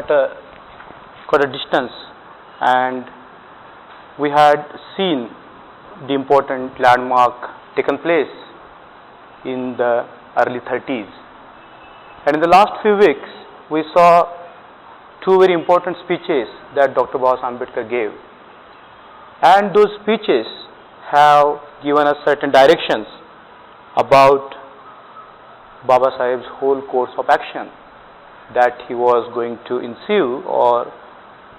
quite a distance, and we had seen the important landmark taken place in the early 30s. And in the last few weeks, we saw two very important speeches that Dr. Ambedkar gave. And those speeches have given us certain directions about Baba Saheb's whole course of action that he was going to ensue or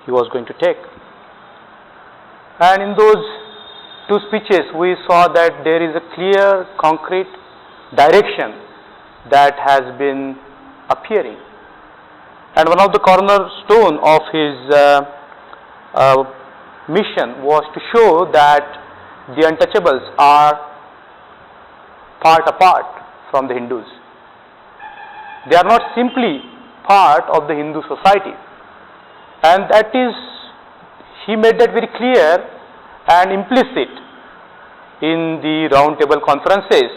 he was going to take. And in those two speeches, we saw that there is a clear, concrete direction that has been appearing. And one of the cornerstone of his mission was to show that the untouchables are part apart from the Hindus. They are not simply part of the Hindu society. And that is, he made that very clear and implicit in the roundtable conferences,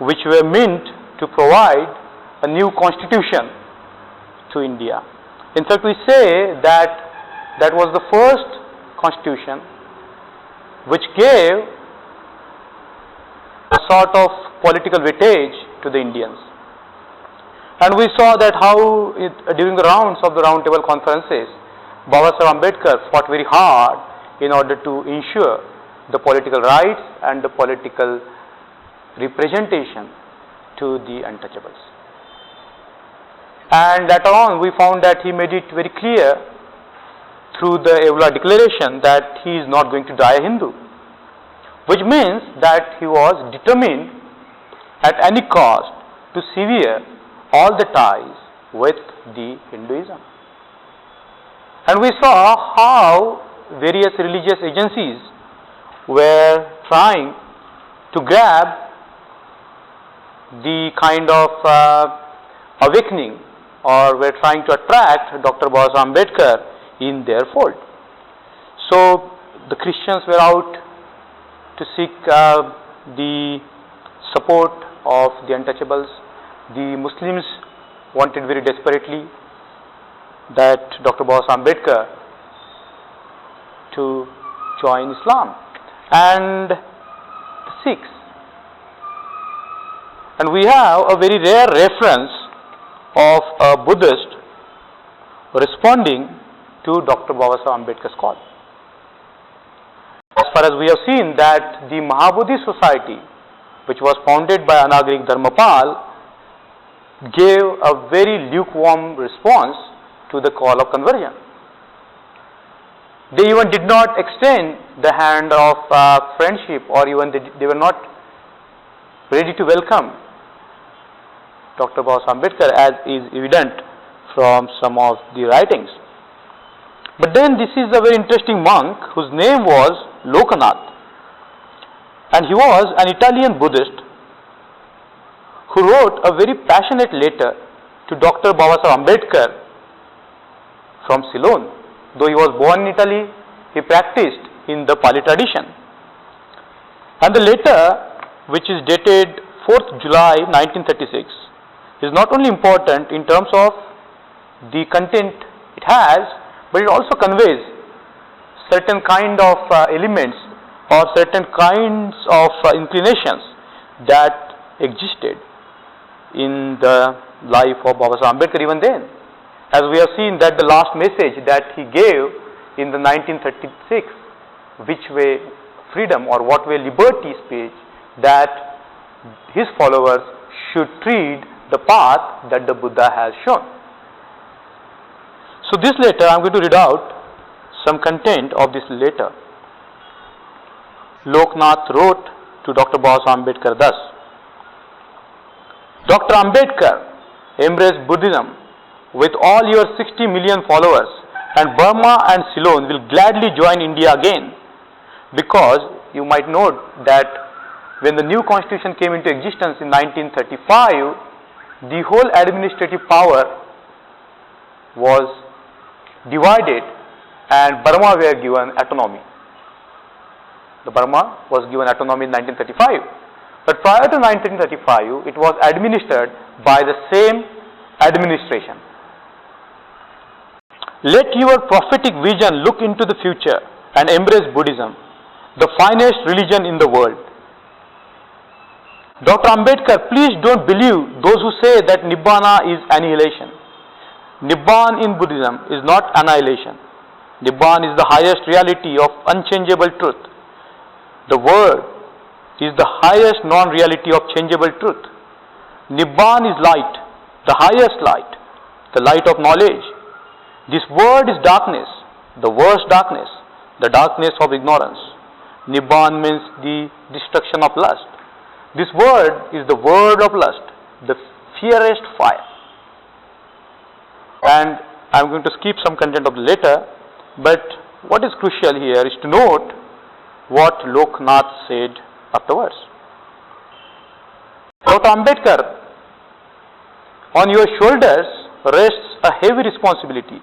which were meant to provide a new constitution to India. In fact, we say that that was the first constitution which gave a sort of political weightage to the Indians. And we saw that how during the rounds of the roundtable conferences, Baba Saheb Ambedkar fought very hard in order to ensure the political rights and the political representation to the untouchables. And later on, we found that he made it very clear through the Evla declaration that he is not going to die a Hindu, which means that he was determined at any cost to sever all the ties with the Hinduism. And we saw how various religious agencies were trying to grab the kind of awakening, or were trying to attract Dr. Baba Ambedkar in their fold. So the Christians were out to seek the support of the untouchables. The Muslims wanted very desperately that Dr. Baba Ambedkar to join Islam, and the Sikhs. And we have a very rare reference of a Buddhist responding to Dr. Baba Ambedkar's call. As far as we have seen that the Mahabodhi Society, which was founded by Anagarika Dharmapal, gave a very lukewarm response to the call of conversion. They even did not extend the hand of friendship, or even they were not ready to welcome Dr. Baba Ambedkar, as is evident from some of the writings. But then this is a very interesting monk whose name was Lokanath, and he was an Italian Buddhist who wrote a very passionate letter to Dr. Baba Ambedkar from Ceylon. Though he was born in Italy, he practiced in the Pali tradition. And the letter, which is dated 4th July 1936, is not only important in terms of the content it has, but it also conveys certain kind of elements or certain kinds of inclinations that existed in the life of Baba Ambedkar even then. As we have seen that the last message that he gave in the 1936 Which Way Freedom or What Way Liberty speech, that his followers should tread the path that the Buddha has shown. So this letter, I am going to read out some content of this letter. Loknath wrote to Dr. Baba Ambedkar thus: Dr. Ambedkar, embrace Buddhism with all your 60 million followers, and Burma and Ceylon will gladly join India again, because you might note that when the new constitution came into existence in 1935, the whole administrative power was divided and Burma were given autonomy. The Burma was given autonomy in 1935. But prior to 1935, it was administered by the same administration. Let your prophetic vision look into the future and embrace Buddhism, the finest religion in the world. Dr. Ambedkar, please don't believe those who say that Nibbana is annihilation. Nibbana in Buddhism is not annihilation. Nibbana is the highest reality of unchangeable truth. The word is the highest non-reality of changeable truth. Nibbana is light, the highest light, the light of knowledge. This world is darkness, the worst darkness, the darkness of ignorance. Nibbana means the destruction of lust. This word is the word of lust, the fiercest fire. And I am going to skip some content of the letter, but what is crucial here is to note what Loknath said afterwards. Dr. Ambedkar, on your shoulders rests a heavy responsibility.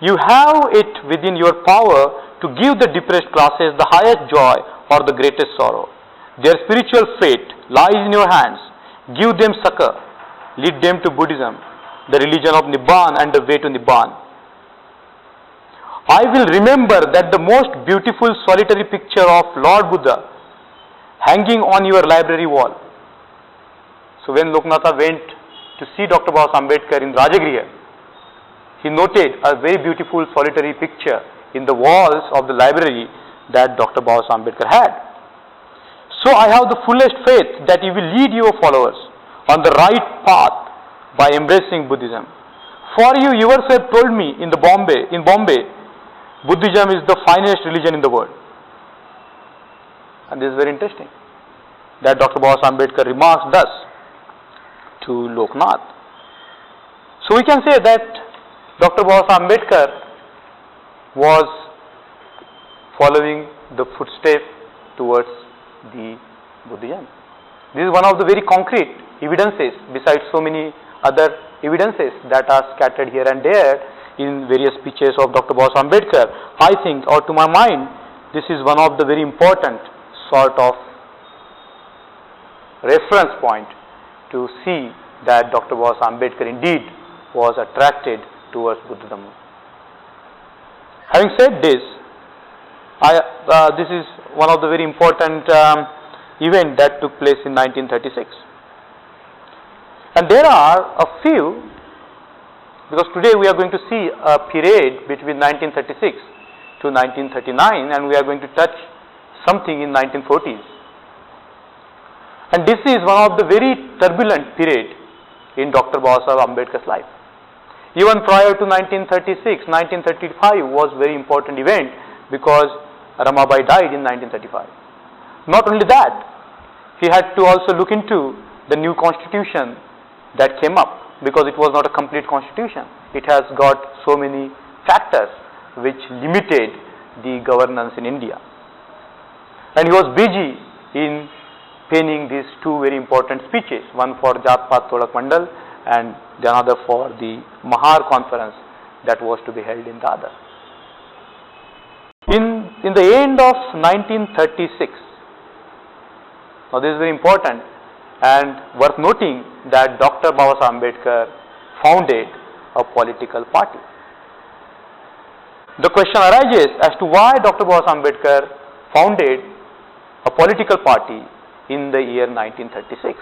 You have it within your power to give the depressed classes the highest joy or the greatest sorrow. Their spiritual fate lies in your hands. Give them succor. Lead them to Buddhism, the religion of Nibbana and the way to Nibbana. I will remember that the most beautiful solitary picture of Lord Buddha hanging on your library wall. So when Loknatha went to see Dr. Baba Ambedkar in Rajagriha, he noted a very beautiful solitary picture in the walls of the library that Dr. Baba Ambedkar had. So I have the fullest faith that you will lead your followers on the right path by embracing Buddhism. For you yourself told me in Bombay, Buddhism is the finest religion in the world. And this is very interesting that Dr. Baba Ambedkar remarks thus to Loknath. So we can say that Dr. Baba Ambedkar was following the footsteps towards the Buddhism. This is one of the very concrete evidences, besides so many other evidences that are scattered here and there in various speeches of Dr. Baba Ambedkar. I think, or to my mind, this is one of the very important sort of reference point to see that Dr. Baba Ambedkar indeed was attracted towards Buddhism. Having said this, this is one of the very important event that took place in 1936. And there are a few, because today we are going to see a period between 1936 to 1939, and we are going to touch something in 1940s. And this is one of the very turbulent period in Dr. Baba Ambedkar's life. Even prior to 1936, 1935 was a very important event because Ramabai died in 1935. Not only that, he had to also look into the new constitution that came up, because it was not a complete constitution. It has got so many factors which limited the governance in India. And he was busy in penning these two very important speeches, one for Jat Paat Todak Mandal and the another for the Mahar conference that was to be held in Dadar. In the end of 1936, now this is very important and worth noting that Dr. Baba Ambedkar founded a political party. The question arises as to why Dr. Baba Ambedkar founded a political party in the year 1936.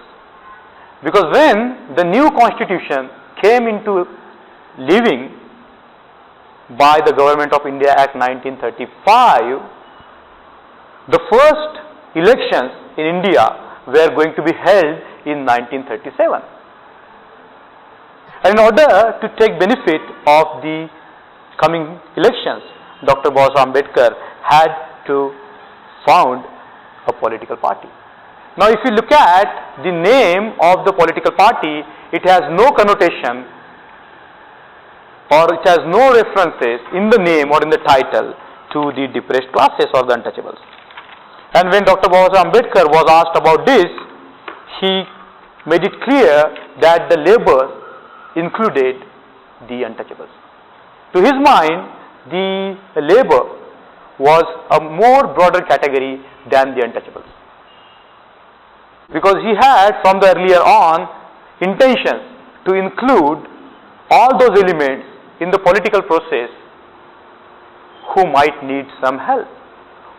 Because when the new constitution came into living by the Government of India Act 1935, the first elections in India were going to be held in 1937. And in order to take benefit of the coming elections, Dr. Baba Ambedkar had to found a political party. Now if you look at the name of the political party, it has no connotation or it has no references in the name or in the title to the depressed classes or the untouchables. And when Dr. Baba Ambedkar was asked about this, he made it clear that the labor included the untouchables. To his mind, the labor was a more broader category than the untouchables, because he had from the earlier on intentions to include all those elements in the political process who might need some help,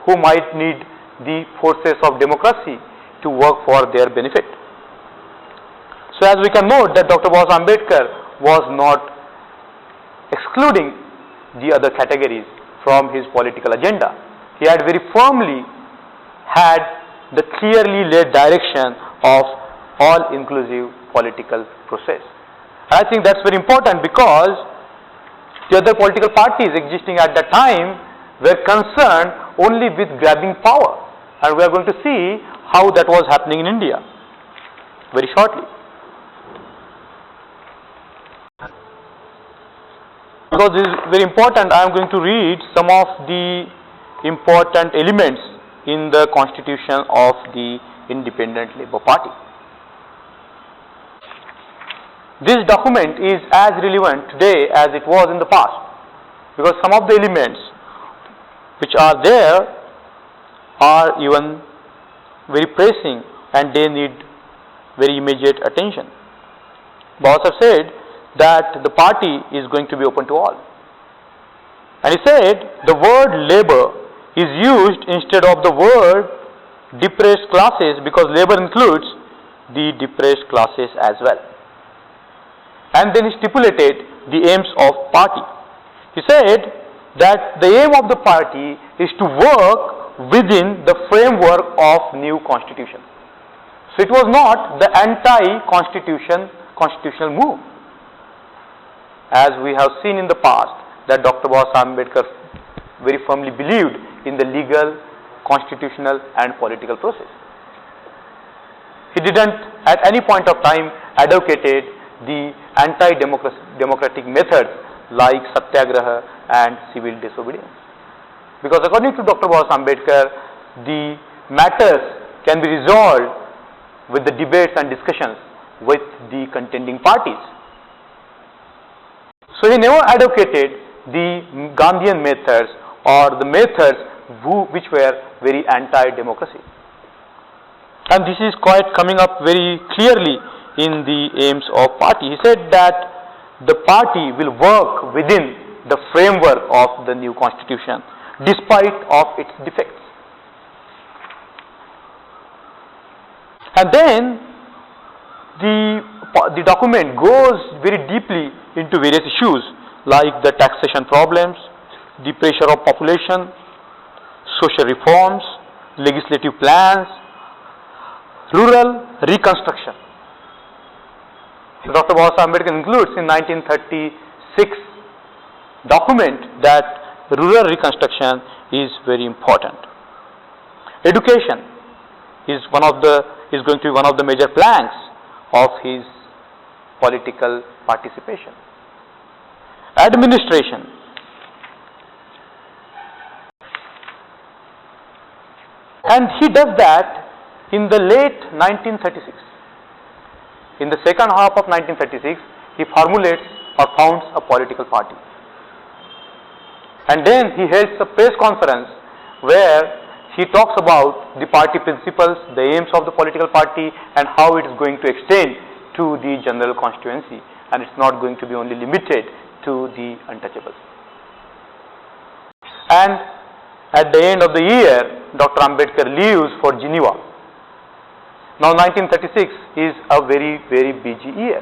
who might need the forces of democracy to work for their benefit. So as we can note that Dr. Baba Ambedkar was not excluding the other categories from his political agenda. He had very firmly had the clearly laid direction of all-inclusive political process. And I think that's very important because the other political parties existing at that time were concerned only with grabbing power, and we are going to see how that was happening in India very shortly. Because this is very important, I am going to read some of the important elements in the constitution of the Independent Labour Party. This document is as relevant today as it was in the past, because some of the elements which are there are even very pressing and they need very immediate attention. Baba said that the party is going to be open to all. And he said the word labor is used instead of the word depressed classes because labor includes the depressed classes as well. And then he stipulated the aims of party. He said that the aim of the party is to work within the framework of new constitution. So it was not the constitutional move, as we have seen in the past that Dr. Baba Ambedkar very firmly believed in the legal, constitutional and political process. He didn't at any point of time advocated the anti-democratic methods like satyagraha and civil disobedience. Because according to Dr. Baba Ambedkar, the matters can be resolved with the debates and discussions with the contending parties. So he never advocated the Gandhian methods or the methods which were very anti-democracy. And this is quite coming up very clearly in the aims of party. He said that the party will work within the framework of the new constitution despite of its defects. And then the document goes very deeply into various issues like the taxation problems, the pressure of population, social reforms, legislative plans, rural reconstruction. So Dr. Baba Ambedkar includes in 1936 document that rural reconstruction is very important. Education is going to be one of the major planks of his political participation. Administration. And he does that in the late 1936. In the second half of 1936, he formulates or founds a political party. And then he holds a press conference where he talks about the party principles, the aims of the political party and how it is going to extend to the general constituency, and it's not going to be only limited to the untouchables. And at the end of the year, Dr. Ambedkar leaves for Geneva. Now 1936 is a very, very busy year.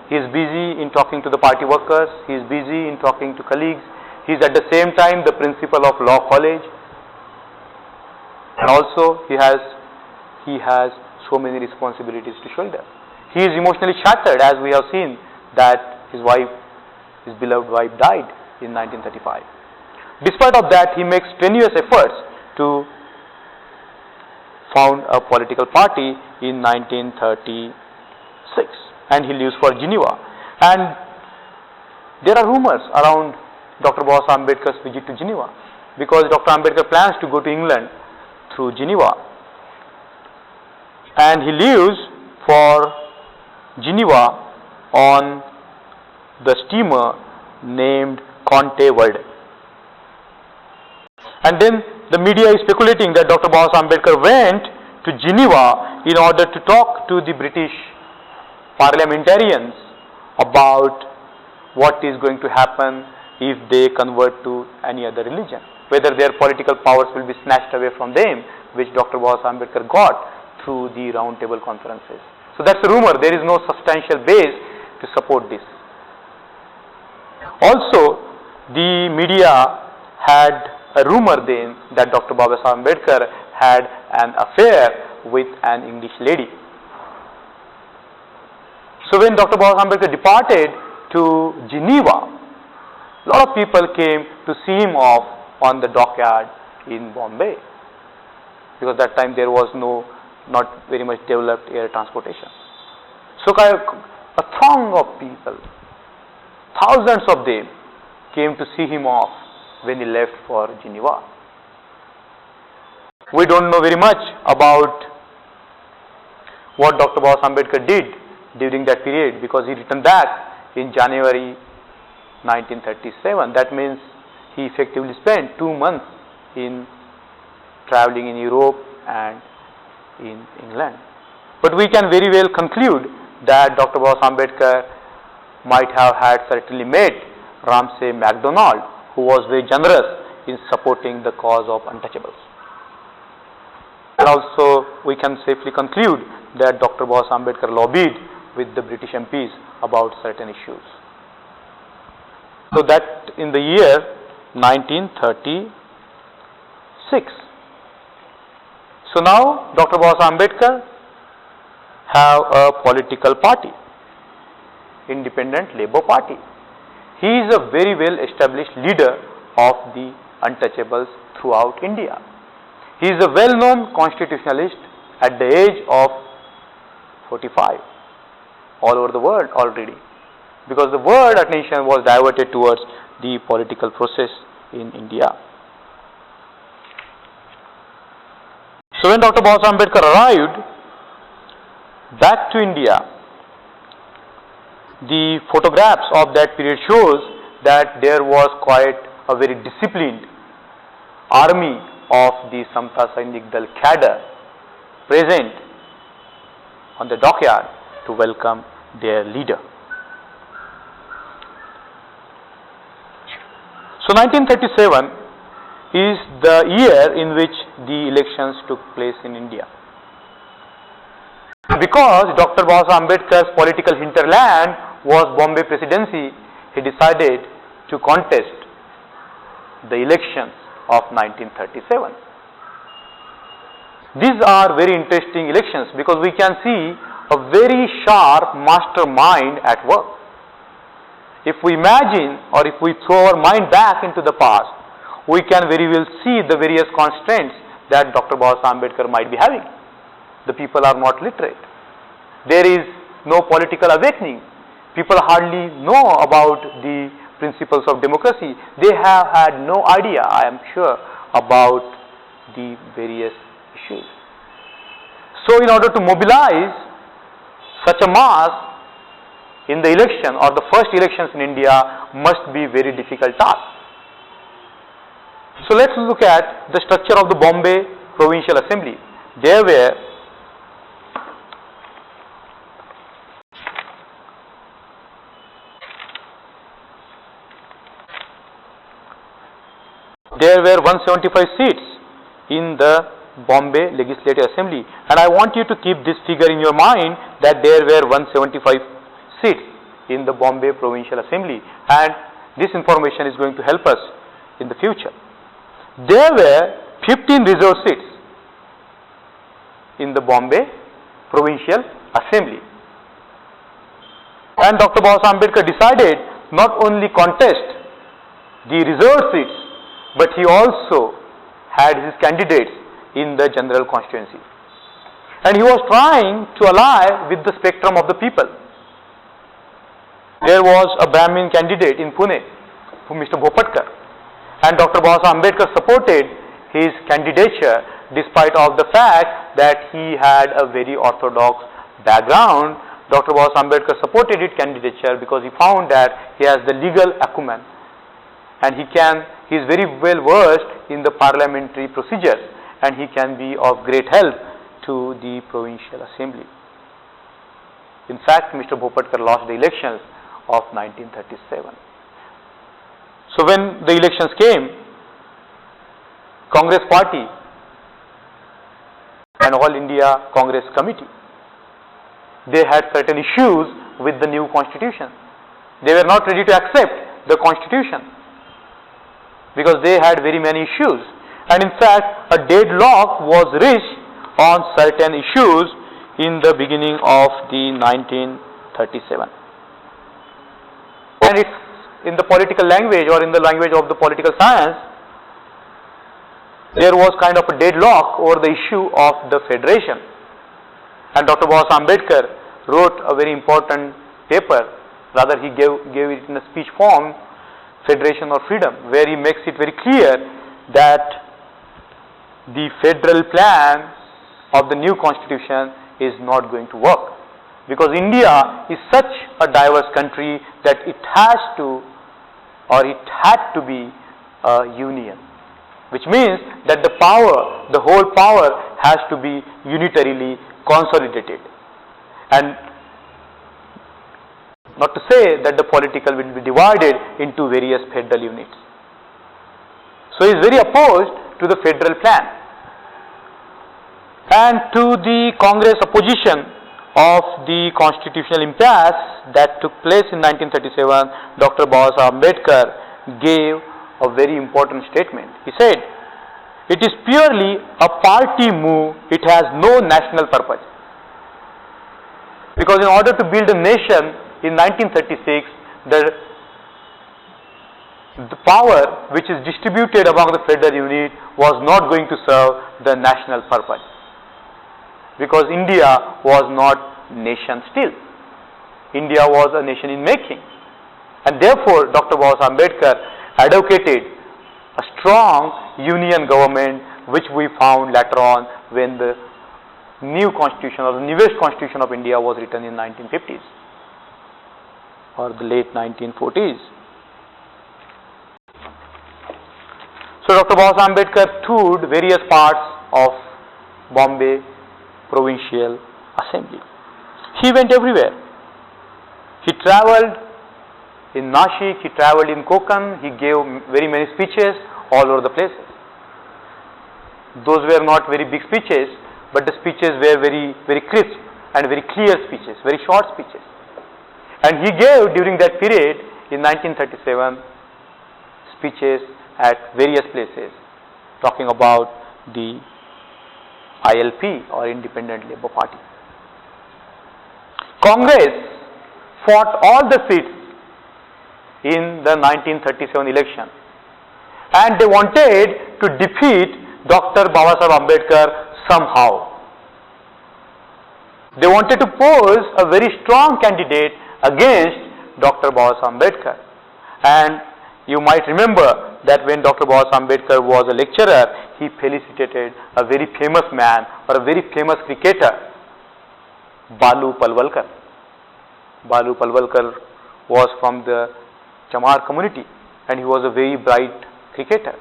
He is busy in talking to the party workers, he is busy in talking to colleagues, he is at the same time the principal of law college, and also he has so many responsibilities to shoulder. He is emotionally shattered, as we have seen that his beloved wife died in 1935. Despite of that, he makes strenuous efforts to found a political party in 1936 and he leaves for Geneva. And there are rumors around Dr. Baba Ambedkar's visit to Geneva because Dr. Ambedkar plans to go to England through Geneva, and he leaves for Geneva on the steamer named Conte Verde. And then the media is speculating that Dr. Baba Ambedkar went to Geneva in order to talk to the British parliamentarians about what is going to happen if they convert to any other religion, whether their political powers will be snatched away from them, which Dr. Ambedkar got through the round table conferences. So that's a rumor. There is no substantial base to support this. Also, the media had a rumor then that Dr. Ambedkar had an affair with an English lady. So when Dr. Ambedkar departed to Geneva, a lot of people came to see him off on the dockyard in Bombay, because that time there was not very much developed air transportation. So a throng of people, thousands of them, came to see him off when he left for Geneva. We don't know very much about what Dr. Ambedkar did during that period, because he returned back in January 1937. That means he effectively spent 2 months in traveling in Europe and in England. But we can very well conclude that Dr. Ambedkar might have had certainly met Ramsay MacDonald, who was very generous in supporting the cause of untouchables. And also we can safely conclude that Dr. Ambedkar lobbied with the British MPs about certain issues. So that in the year 1936. So now Dr. Ambedkar have a political party, Independent Labour Party. He is a very well established leader of the untouchables throughout India. He is a well-known constitutionalist at the age of 45 all over the world already, because the world attention was diverted towards the political process in India. So when Dr. Ambedkar arrived back to India, the photographs of that period shows that there was quite a very disciplined army of the Samta Sainik Dal cadre present on the dockyard to welcome their leader. So 1937 is the year in which the elections took place in India. Because Dr. Ambedkar's political hinterland was Bombay Presidency, he decided to contest the elections of 1937. These are very interesting elections because we can see a very sharp mastermind at work. If we imagine or if we throw our mind back into the past, we can very well see the various constraints that Dr. Ambedkar might be having. The people are not literate. There is no political awakening. People hardly know about the principles of democracy. They have had no idea, I am sure, about the various issues. So in order to mobilize such a mass in the election or the first elections in India must be very difficult task. So let's look at the structure of the Bombay Provincial Assembly. There were There were 175 seats in the Bombay Legislative Assembly, and I want you to keep this figure in your mind that there were 175 seats in the Bombay Provincial Assembly, and this information is going to help us in the future. There were 15 reserved seats in the Bombay Provincial Assembly, and Dr. Ambedkar decided not only contest the reserved seats, but he also had his candidates in the general constituency. And he was trying to ally with the spectrum of the people. There was a Brahmin candidate in Pune, Mr. Bhopatkar, and Dr. Ambedkar supported his candidature despite of the fact that he had a very orthodox background. Dr. Ambedkar supported his candidature because he found that he has the legal acumen and he is very well versed in the parliamentary procedures and he can be of great help to the Provincial Assembly. In fact, Mr. Bhopatkar lost the elections of 1937. So when the elections came, Congress Party and All India Congress Committee, they had certain issues with the new constitution. They were not ready to accept the constitution because they had very many issues, and in fact a deadlock was reached on certain issues in the beginning of the 1937. And it's in the political language, or in the language of the political science, there was kind of a deadlock over the issue of the federation. And Dr. Baba Ambedkar wrote a very important paper, rather he gave it in a speech form, Federation or Freedom, where he makes it very clear that the federal plan of the new constitution is not going to work, because India is such a diverse country that it has to, or it had to be a union, which means that the power, the whole power has to be unitarily consolidated, and not to say that the political will be divided into various federal units. So he is very opposed to the federal plan. And to the Congress opposition of the constitutional impasse that took place in 1937, Dr. Baba Ambedkar gave a very important statement. He said, "It is purely a party move, it has no national purpose." Because in order to build a nation in 1936, the power which is distributed among the federal unit was not going to serve the national purpose, because India was not nation still. India was a nation in making, and therefore Dr. Baba Ambedkar advocated a strong union government, which we found later on when the new constitution, or the newest constitution of India, was written in 1950s or the late 1940s. So Dr. Baba Ambedkar toured various parts of Bombay Provincial Assembly. He went everywhere. He travelled in Nashik, he travelled in Konkan, he gave very many speeches all over the places. Those were not very big speeches, but the speeches were very crisp and very clear speeches, very short speeches. And he gave during that period in 1937 speeches at various places talking about the ILP, or Independent Labour Party. Congress fought all the seats in the 1937 election, and they wanted to defeat Dr. Babasaheb Ambedkar somehow. They wanted to pose a very strong candidate against Dr. Babasaheb Ambedkar. And you might remember that when Dr. Babasaheb Ambedkar was a lecturer, he felicitated a very famous man, or a very famous cricketer, Balu Palwalkar. Balu Palwalkar was from the Chamar community, and he was a very bright cricketer.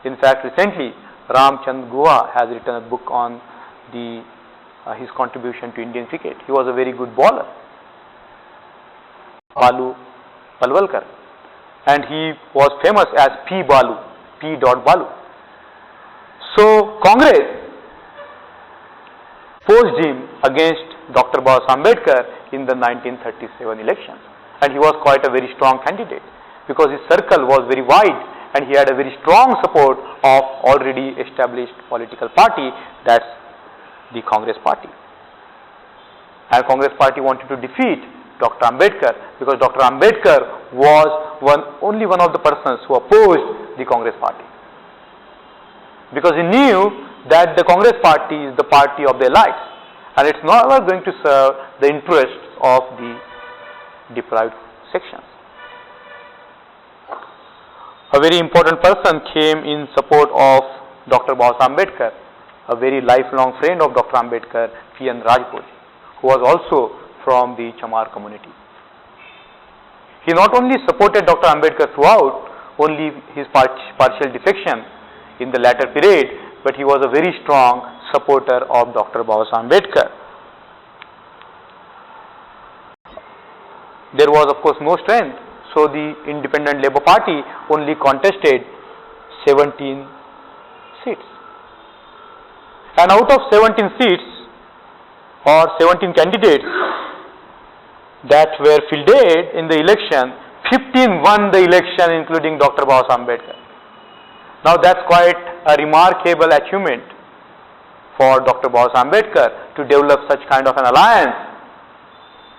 In fact, recently Ramchand Guha has written a book on his contribution to Indian cricket. He was a very good bowler, Balu Palwalkar, and he was famous as P. Balu, P. Balu. So Congress posed him against Dr. Babasaheb Ambedkar in the 1937 elections, and he was quite a very strong candidate, because his circle was very wide and he had a very strong support of already established political party, that's the Congress Party. And Congress Party wanted to defeat Dr. Ambedkar, because Dr. Ambedkar was only one of the persons who opposed the Congress Party, because he knew that the Congress Party is the party of the elites, and it's never going to serve the interests of the deprived sections. A very important person came in support of Dr. Babasaheb Ambedkar, a very lifelong friend of Dr. Ambedkar, P.N. Rajput, who was also from the Chamar community. He not only supported Dr. Ambedkar throughout, only his partial defection in the latter period, but he was a very strong supporter of Dr. Babasaheb Ambedkar. There was of course no strength, So the Independent Labour Party only contested 17 seats. And out of 17 seats or 17 candidates that were fielded in the election, 15 won the election, including Dr. Ambedkar. Now that's quite a remarkable achievement for Dr. Ambedkar to develop such kind of an alliance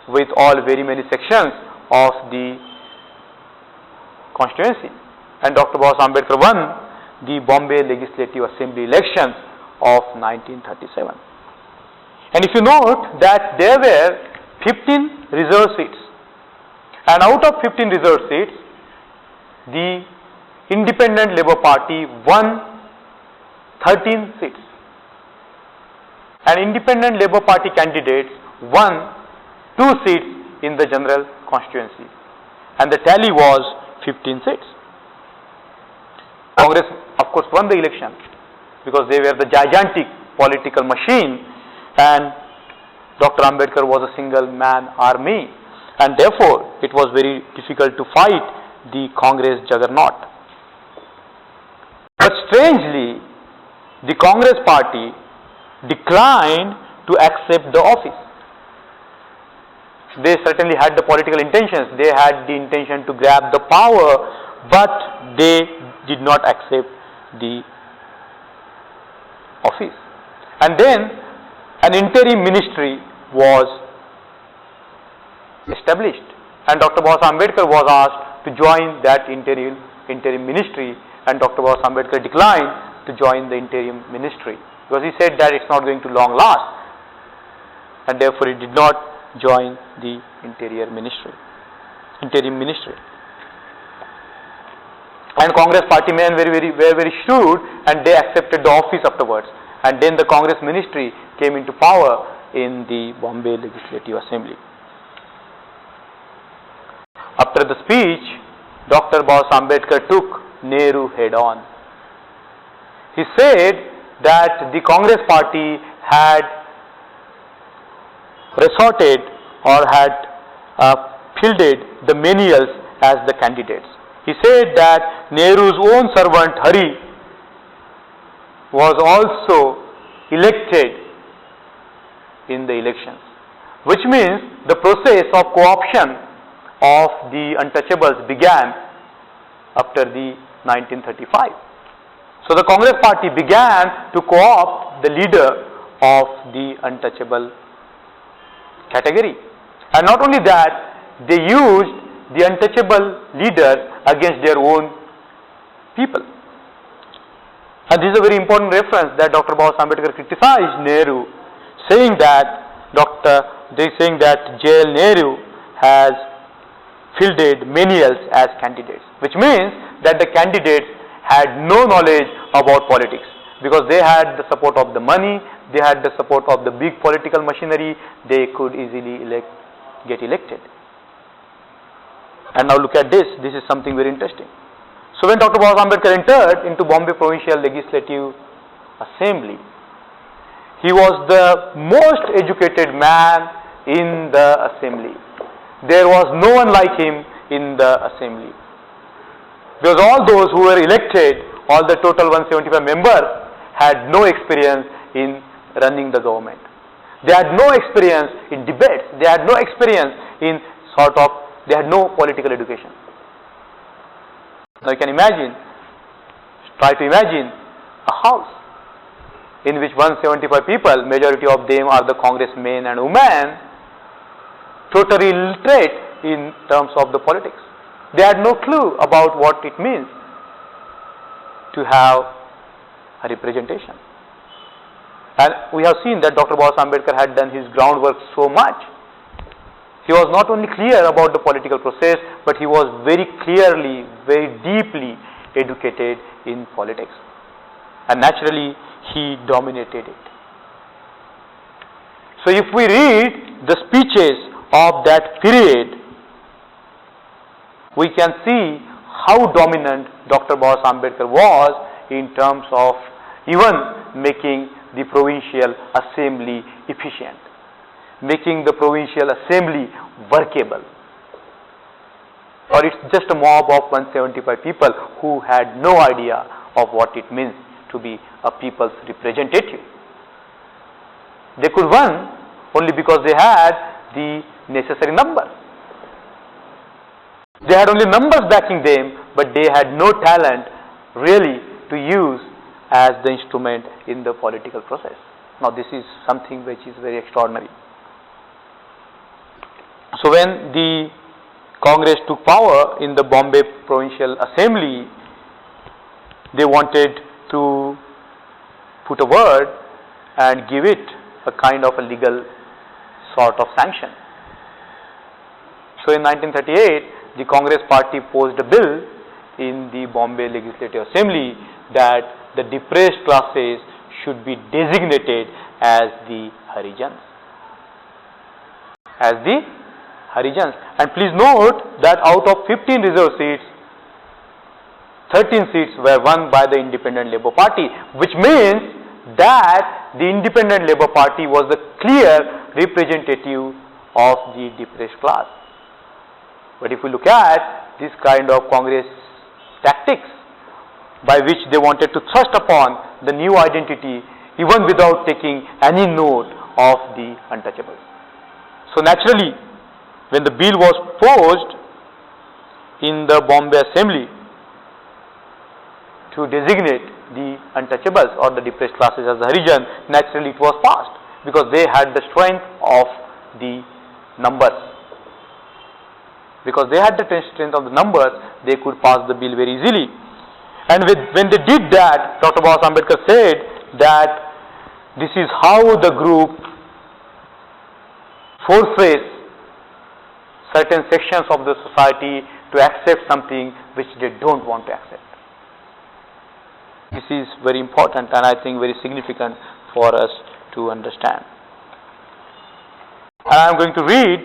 with all very many sections of the constituency. And Dr. Ambedkar won the Bombay Legislative Assembly elections of 1937. And if you note that there were 15 reserved seats, and out of 15 reserved seats, the Independent Labour Party won 13 seats, and Independent Labour Party candidates won 2 seats in the general constituency, and the tally was 15 seats. Congress, of course, won the election because they were the gigantic political machine, and Dr. Ambedkar was a single man army, and therefore it was very difficult to fight the Congress juggernaut. But strangely, the Congress party declined to accept the office. They certainly had the political intentions, they had the intention to grab the power, but they did not accept the office. And then an interim ministry was established, and Dr. Ambedkar was asked to join that interim ministry, and Dr. Ambedkar declined to join the interim ministry because he said that it's not going to long last, and therefore he did not join the interim ministry. And Congress party men were very shrewd, and they accepted the office afterwards, and then the Congress ministry came into power in the Bombay Legislative Assembly. After the speech, Dr. Ambedkar took Nehru head on. He said that the Congress party had resorted or had fielded the menials as the candidates. He said that Nehru's own servant Hari was also elected in the elections, which means the process of co-option of the untouchables began after the 1935. So the Congress party began to co-opt the leader of the untouchable category, and not only that, they used the untouchable leaders against their own people. And this is a very important reference that Dr. Ambedkar criticized Nehru, saying that J.L. Nehru has fielded menials as candidates, which means that the candidates had no knowledge about politics because they had the support of the money, they had the support of the big political machinery, they could easily get elected. And now look at this is something very interesting. So when Dr. Ambedkar entered into Bombay Provincial Legislative Assembly, he was the most educated man in the assembly. There was no one like him in the assembly. Because all those who were elected, all the total 175 members, had no experience in running the government. They had no experience in debates. They had no experience in they had no political education. Now you can imagine, try to imagine a house in which 175 people, majority of them are the congressmen and women, totally illiterate in terms of the politics. They had no clue about what it means to have a representation. And we have seen that Dr. Ambedkar had done his groundwork so much. He was not only clear about the political process, but he was very clearly, very deeply educated in politics. And naturally, he dominated it. So if we read the speeches of that period, we can see how dominant Dr. Ambedkar was in terms of even making the provincial assembly efficient, making the provincial assembly workable. or it's just a mob of 175 people who had no idea of what it means to be a people's representative. They could win only because they had the necessary numbers. They had only numbers backing them, but they had no talent really to use as the instrument in the political process. Now this is something which is very extraordinary. So when the Congress took power in the Bombay Provincial Assembly, they wanted to put a word and give it a kind of a legal sort of sanction. So in 1938, the Congress party posed a bill in the Bombay Legislative Assembly that the depressed classes should be designated as the Harijans. As the Harijans. And please note that out of 15 reserved seats, 13 seats were won by the Independent Labour Party, which means that the Independent Labour Party was the clear representative of the depressed class. But if we look at this kind of Congress tactics by which they wanted to thrust upon the new identity even without taking any note of the untouchables. So naturally, when the bill was posed in the Bombay Assembly to designate the untouchables or the depressed classes as the Harijan, naturally it was passed because they had the strength of the numbers. Because they had the strength of the numbers, they could pass the bill very easily. And when they did that, Dr. Baba Ambedkar said that this is how the group forces certain sections of the society to accept something which they don't want to accept. This is very important and I think very significant for us to understand. And I am going to read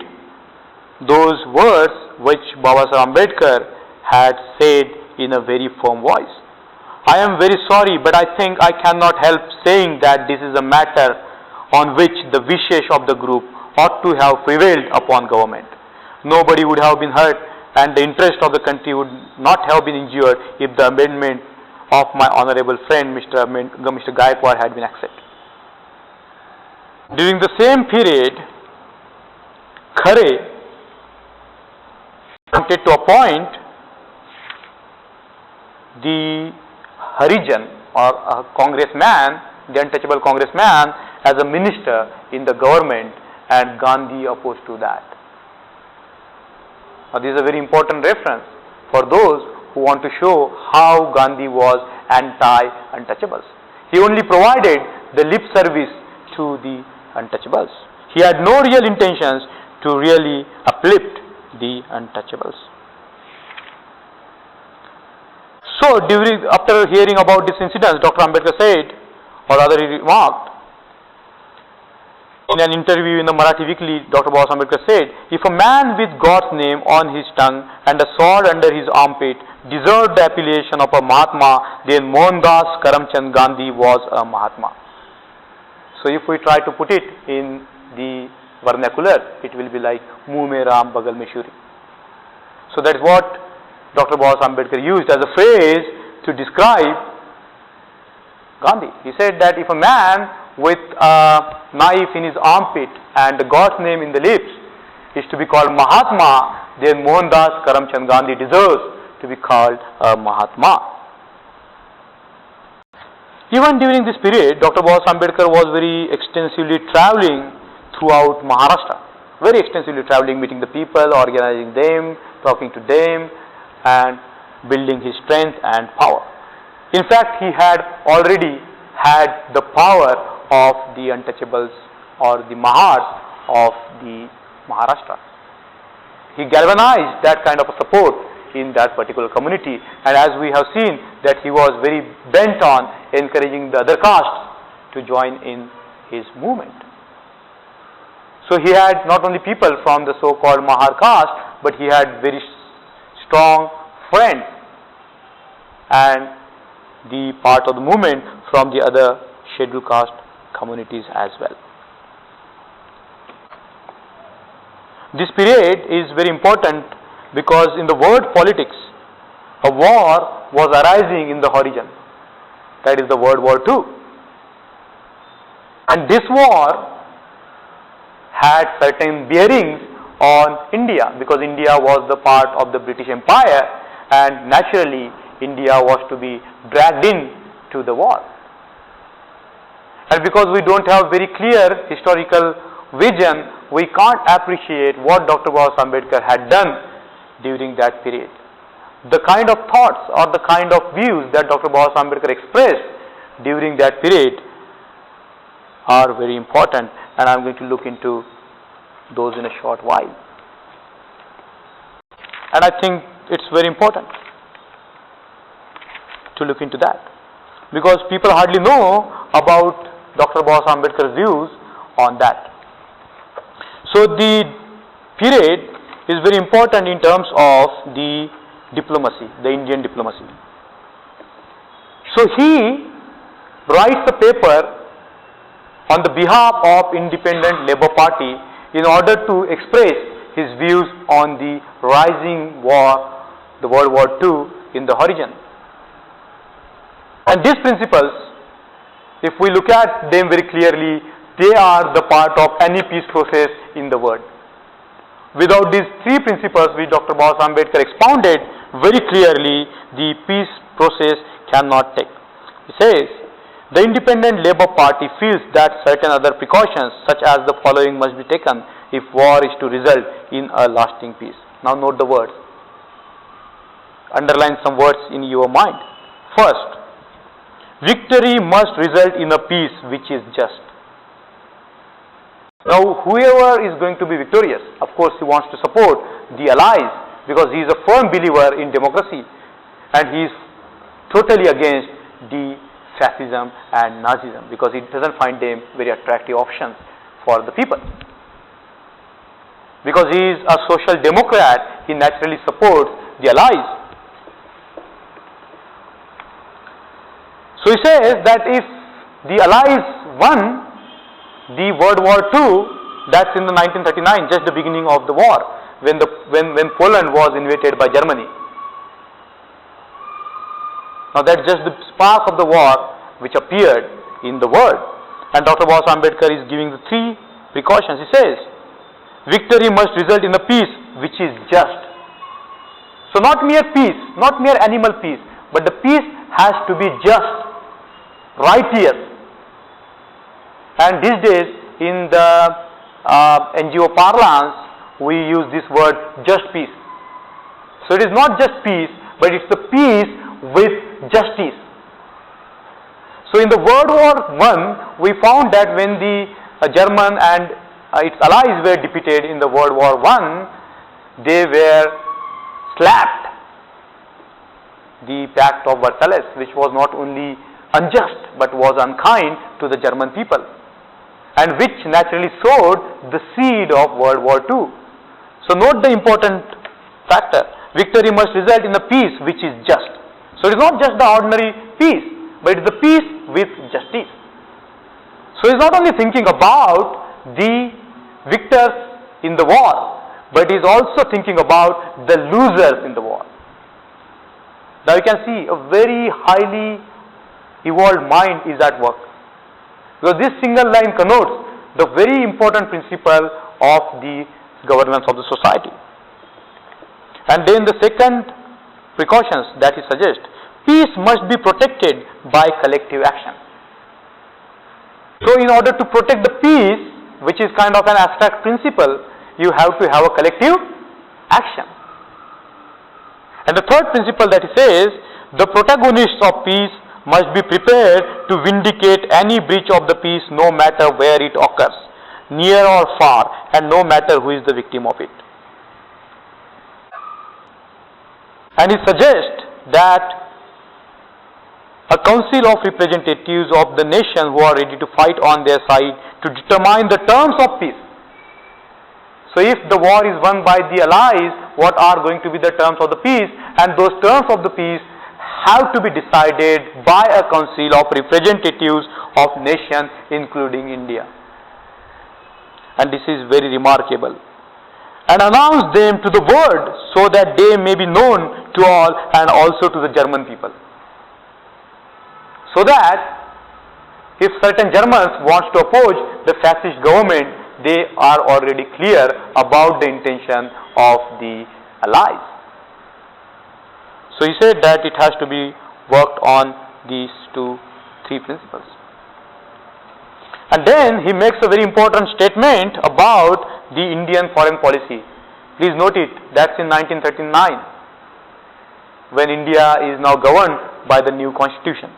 those words which Baba Saheb Ambedkar had said in a very firm voice. I am very sorry, but I think I cannot help saying that this is a matter on which the wishes of the group ought to have prevailed upon government. Nobody would have been hurt and the interest of the country would not have been injured if the amendment of my honorable friend Mr. Gaikwad had been accepted. During the same period, Khare wanted to appoint the Harijan or a congressman, the untouchable congressman, as a minister in the government, and Gandhi opposed to that. Now this is a very important reference for those who want to show how Gandhi was anti-untouchables. He only provided the lip service to the untouchables. He had no real intentions to really uplift the untouchables. So after hearing about this incident, Dr. Ambedkar said, or rather he remarked, in an interview in the Marathi Weekly, Dr. Baba Ambedkar said, if a man with God's name on his tongue and a sword under his armpit deserved the appellation of a Mahatma, then Mohandas Karamchand Gandhi was a Mahatma. So if we try to put it in the vernacular, it will be like Muh mein Ram Bagal mein Shuri. So that is what Dr. Baba Ambedkar used as a phrase to describe Gandhi. He said that if a man with a knife in his armpit and God's name in the lips is to be called Mahatma, then Mohandas Karamchand Gandhi deserves to be called a Mahatma. Even during this period, Dr. Baba Ambedkar was very extensively traveling throughout Maharashtra. Very extensively traveling, meeting the people, organizing them, talking to them, and building his strength and power. In fact, he had already had the power of the untouchables or the Mahars of the Maharashtra. He galvanized that kind of a support in that particular community, and as we have seen that he was very bent on encouraging the other castes to join in his movement. So he had not only people from the so-called Mahar caste, but he had very strong friends and the part of the movement from the other scheduled caste communities as well. This period is very important because in the word politics, a war was arising in the horizon. That is the World War II. And this war had certain bearings on India, because India was the part of the British Empire, and naturally India was to be dragged in to the war. And because we don't have very clear historical vision, we can't appreciate what Dr. Ambedkar had done during that period. The kind of thoughts or the kind of views that Dr. Ambedkar expressed during that period are very important, and I am going to look into those in a short while. And I think it's very important to look into that, because people hardly know about Dr. Ambedkar's views on that. So the period is very important in terms of the diplomacy, the Indian diplomacy. So he writes a paper on the behalf of Independent Labour Party in order to express his views on the rising war, the World War II in the horizon. And these principles, if we look at them very clearly, they are the part of any peace process in the world. Without these three principles which Dr. Ambedkar expounded very clearly, the peace process cannot take. He says, the Independent Labour Party feels that certain other precautions such as the following must be taken if war is to result in a lasting peace. Now note the words. Underline some words in your mind. First, victory must result in a peace which is just. Now whoever is going to be victorious, of course he wants to support the allies, because he is a firm believer in democracy and he is totally against the fascism and Nazism, because he doesn't find them very attractive options for the people. Because he is a social democrat, he naturally supports the allies. So he says that if the allies won the World War II, that's in the 1939, just the beginning of the war, when Poland was invaded by Germany. Now that's just the spark of the war which appeared in the world. And Dr. Ambedkar is giving the three precautions. He says, victory must result in a peace which is just. So not mere peace, not mere animal peace, but the peace has to be just, righteous. And these days in the NGO parlance, we use this word just peace. So it is not just peace, but it's the peace with justice. So in the World War I, we found that when the German and its allies were defeated in the World War I, they were slapped the Pact of Versailles, which was not only unjust but was unkind to the German people, and which naturally sowed the seed of World War II. So note the important factor. Victory must result in a peace which is just. So it is not just the ordinary peace, but it is the peace with justice. So he is not only thinking about the victors in the war, but he is also thinking about the losers in the war. Now you can see a very highly evolved mind is at work, because this single line connotes the very important principle of the governance of the society. And then the second precautions that he suggests, peace must be protected by collective action. So in order to protect the peace, which is kind of an abstract principle, you have to have a collective action. And the third principle that he says, the protagonists of peace must be prepared to vindicate any breach of the peace, no matter where it occurs, near or far, and no matter who is the victim of it. And he suggests that a council of representatives of the nation who are ready to fight on their side to determine the terms of peace. So if the war is won by the allies, what are going to be the terms of the peace? And those terms of the peace have to be decided by a council of representatives of nations, including India. And this is very remarkable. and announce them to the world so that they may be known to all and also to the German people. So that if certain Germans want to oppose the fascist government, they are already clear about the intention of the Allies. So he said that it has to be worked on these three principles. And then he makes a very important statement about the Indian foreign policy. Please note it, that's in 1939, when India is now governed by the new constitution.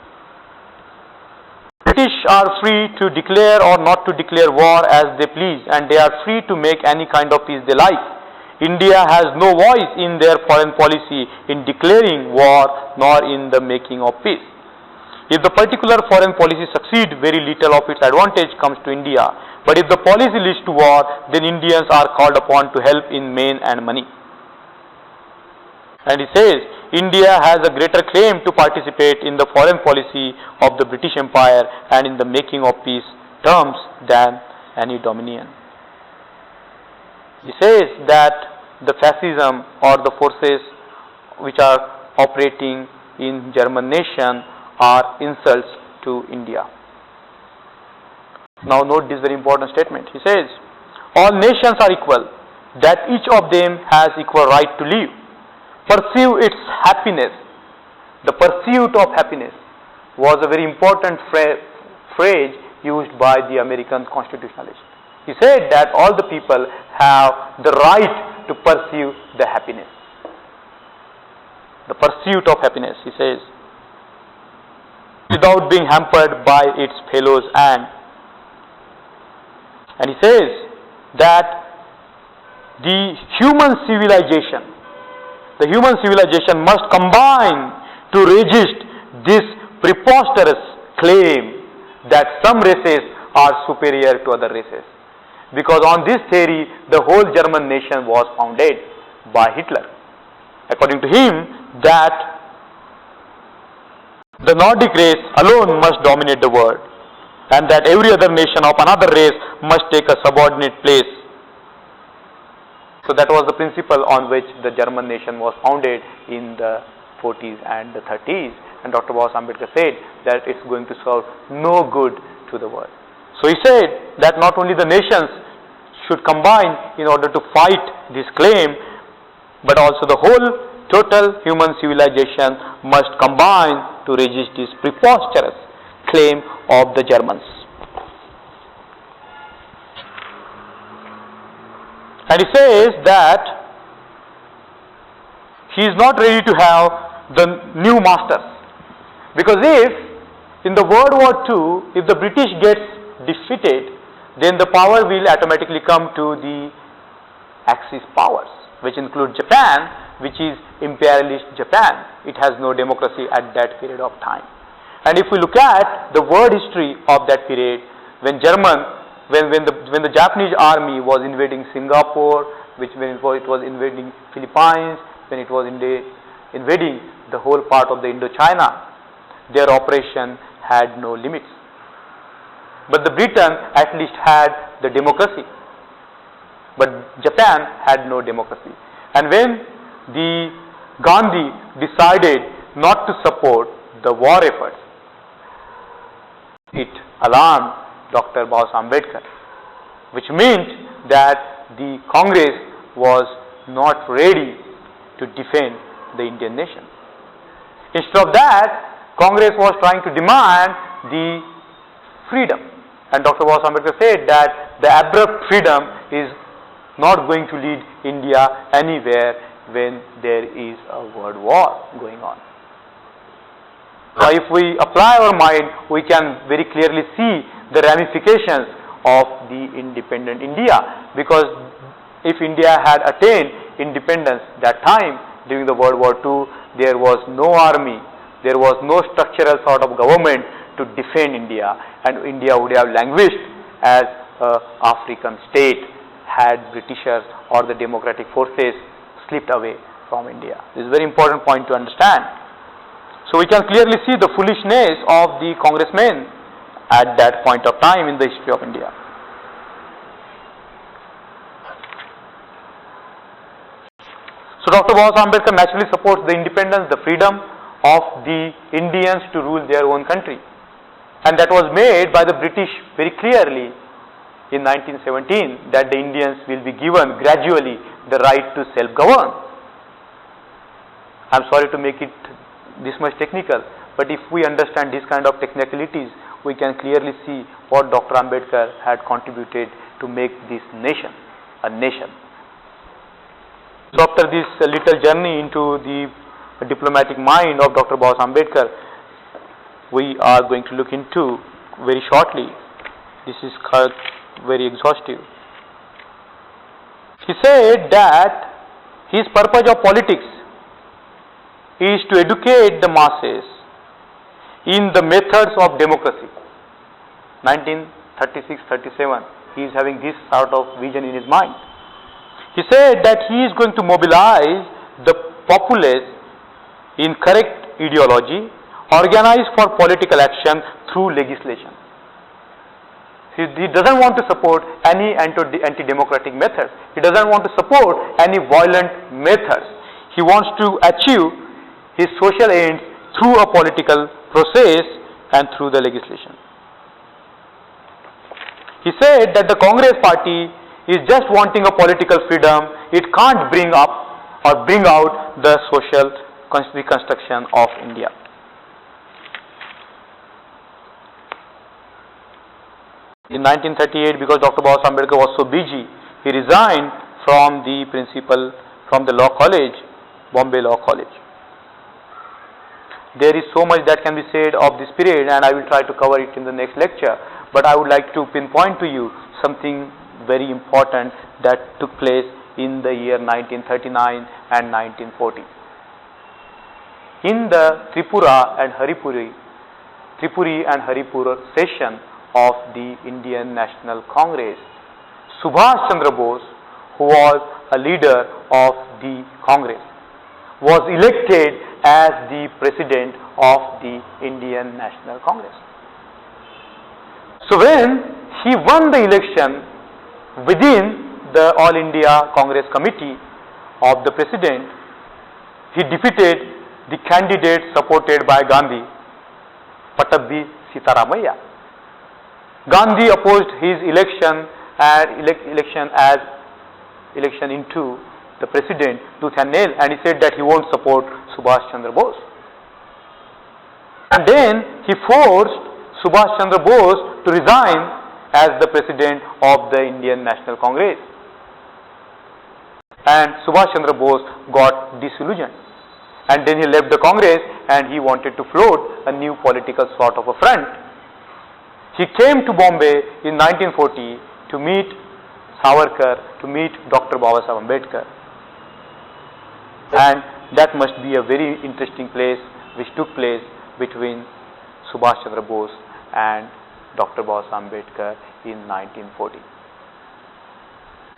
British are free to declare or not to declare war as they please, and they are free to make any kind of peace they like. India has no voice in their foreign policy in declaring war nor in the making of peace. If the particular foreign policy succeeds, very little of its advantage comes to India. But if the policy leads to war, then Indians are called upon to help in men and money. And he says, India has a greater claim to participate in the foreign policy of the British Empire and in the making of peace terms than any dominion. He says that the fascism or the forces which are operating in German nation are insults to India. Now note this very important statement. He says, all nations are equal, that each of them has equal right to live. Pursue its happiness. The pursuit of happiness was a very important phrase used by the American constitutionalists. He said that all the people have the right to pursue the happiness. The pursuit of happiness, he says, without being hampered by its fellows. And he says that the human civilization must combine to resist this preposterous claim that some races are superior to other races. Because on this theory, the whole German nation was founded by Hitler. According to him, that the Nordic race alone must dominate the world, and that every other nation of another race must take a subordinate place. So that was the principle on which the German nation was founded in the 40s and the 30s. And Dr. Ambedkar said that it's going to serve no good to the world. So he said that not only the nations should combine in order to fight this claim, but also the whole total human civilization must combine to resist this preposterous claim of the Germans. And he says that he is not ready to have the new masters. Because if in the World War II, if the British gets defeated, then the power will automatically come to the Axis powers, which include Japan, which is imperialist Japan. It has no democracy at that period of time. And if we look at the world history of that period, when the Japanese army was invading Singapore, when it was invading Philippines, when it was invading the whole part of the Indochina, their operation had no limits. But the Britain at least had the democracy. But Japan had no democracy. And when the Gandhi decided not to support the war efforts, it alarmed Dr. Ambedkar, which meant that the Congress was not ready to defend the Indian nation. Instead of that, Congress was trying to demand the freedom. And Dr. Ambedkar said that the abrupt freedom is not going to lead India anywhere when there is a world war going on. So if we apply our mind, we can very clearly see the ramifications of the independent India. Because if India had attained independence that time during the World War II, there was no army, there was no structural sort of government to defend India, and India would have languished as an African state had Britishers or the democratic forces slipped away from India. This is a very important point to understand. So we can clearly see the foolishness of the congressmen at that point of time in the history of India. So Dr. Ambedkar naturally supports the independence, the freedom of the Indians to rule their own country. And that was made by the British very clearly in 1917, that the Indians will be given gradually the right to self-govern. I am sorry to make it this much technical, but if we understand this kind of technicalities, we can clearly see what Dr. Ambedkar had contributed to make this nation a nation. So after this little journey into the diplomatic mind of Dr. Ambedkar, we are going to look into very shortly. This is very exhaustive. He said that his purpose of politics is to educate the masses in the methods of democracy. 1936-37, he is having this sort of vision in his mind. He said that he is going to mobilize the populace in correct ideology, organize for political action through legislation. He doesn't want to support any anti-democratic methods. He doesn't want to support any violent methods. He wants to achieve his social ends through a political process and through the legislation. He said that the Congress party is just wanting a political freedom. It can't bring up or bring out the social reconstruction of India. In 1938, because Dr. Ambedkar was so busy, he resigned from the principal from the law college, Bombay Law College. There is so much that can be said of this period, and I will try to cover it in the next lecture. But I would like to pinpoint to you something very important that took place in the year 1939 and 1940. In the Tripura and Haripuri session of the Indian National Congress, Subhash Chandra Bose, who was a leader of the Congress, was elected as the president of the Indian National Congress. So when he won the election within the All India Congress Committee of the president, he defeated the candidate supported by Gandhi, Patabbi Sitaramaiah. Gandhi opposed his election into the president tooth and nail, and he said that he won't support Subhash Chandra Bose. And then he forced Subhash Chandra Bose to resign as the president of the Indian National Congress. And Subhash Chandra Bose got disillusioned. And then he left the Congress and he wanted to float a new political sort of a front. He came to Bombay in 1940 to meet Savarkar, to meet Dr. Ambedkar. And that must be a very interesting place which took place between Subhash Chandra Bose and Dr. Ambedkar in 1940.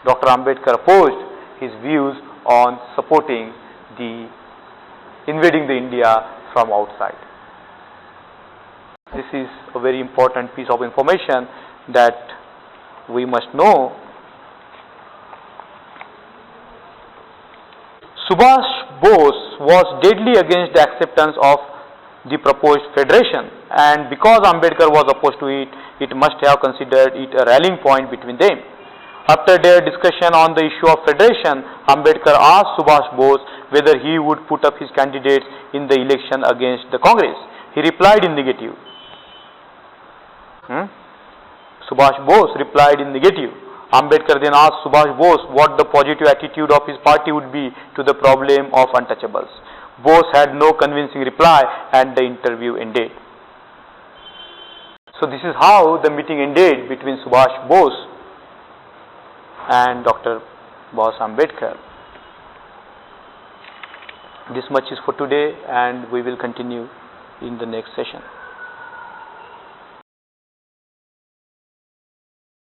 Dr. Ambedkar opposed his views on supporting the invading the India from outside. This is a very important piece of information that we must know. Subhash Bose was deadly against the acceptance of the proposed federation, and because Ambedkar was opposed to it, it must have considered it a rallying point between them. After their discussion on the issue of federation, Ambedkar asked Subhash Bose whether he would put up his candidates in the election against the Congress. He replied in negative. Subhash Bose replied in negative. Ambedkar then asked Subhash Bose what the positive attitude of his party would be to the problem of untouchables. Bose had no convincing reply and the interview ended. So this is how the meeting ended between Subhash Bose and Dr. Ambedkar. This much is for today, and we will continue in the next session.